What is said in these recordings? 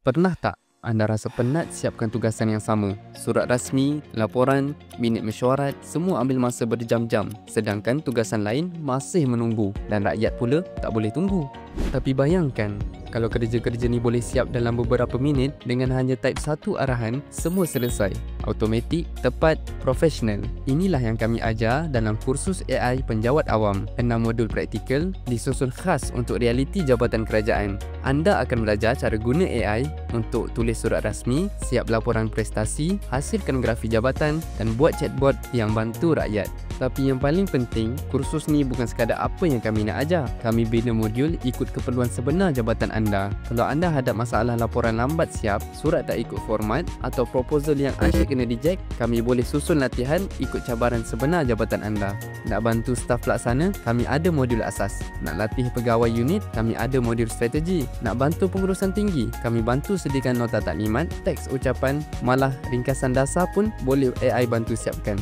Pernah tak anda rasa penat siapkan tugasan yang sama? Surat rasmi, laporan, minit mesyuarat, semua ambil masa berjam-jam, sedangkan tugasan lain masih menunggu dan rakyat pula tak boleh tunggu. Tapi bayangkan, kalau kerja-kerja ni boleh siap dalam beberapa minit dengan hanya type satu arahan, semua selesai. Automatik, tepat, profesional. Inilah yang kami ajar dalam kursus AI Penjawat Awam. 6 modul praktikal disusun khas untuk realiti jabatan kerajaan. Anda akan belajar cara guna AI untuk tulis surat rasmi, siap laporan prestasi, hasilkan grafi jabatan dan buat chatbot yang bantu rakyat. Tapi yang paling penting, kursus ni bukan sekadar apa yang kami nak ajar. Kami bina modul ikut keperluan sebenar jabatan anda. Kalau anda hadap masalah laporan lambat siap, surat tak ikut format atau proposal yang asyik kena reject, kami boleh susun latihan ikut cabaran sebenar jabatan anda. Nak bantu staf pelaksana, kami ada modul asas. Nak latih pegawai unit, kami ada modul strategi. Nak bantu pengurusan tinggi, kami bantu sediakan nota taklimat, teks ucapan, malah ringkasan dasar pun boleh AI bantu siapkan.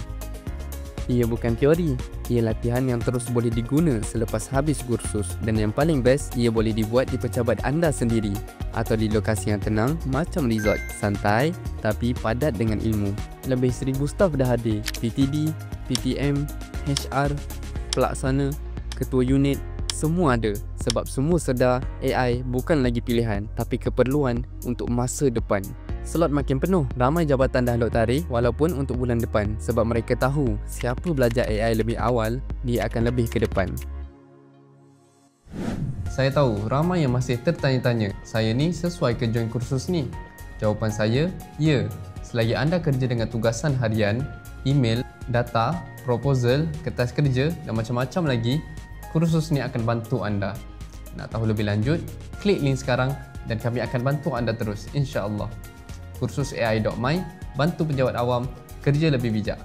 Ia bukan teori, ia latihan yang terus boleh diguna selepas habis kursus, dan yang paling best, ia boleh dibuat di pejabat anda sendiri atau di lokasi yang tenang macam resort, santai tapi padat dengan ilmu. Lebih 1000 staf dah hadir, PTD, PTM, HR, pelaksana, ketua unit, semua ada sebab semua sedar AI bukan lagi pilihan tapi keperluan untuk masa depan. Slot makin penuh, ramai jabatan dah lok tarikh walaupun untuk bulan depan sebab mereka tahu siapa belajar AI lebih awal, dia akan lebih ke depan. Saya tahu ramai yang masih tertanya-tanya, saya ni sesuai ke join kursus ni? Jawapan saya, ya. Selagi anda kerja dengan tugasan harian, email, data, proposal, kertas kerja dan macam-macam lagi, kursus ni akan bantu anda. Nak tahu lebih lanjut, klik link sekarang dan kami akan bantu anda terus, insya-Allah. Kursus AI.my, bantu penjawat awam kerja lebih bijak.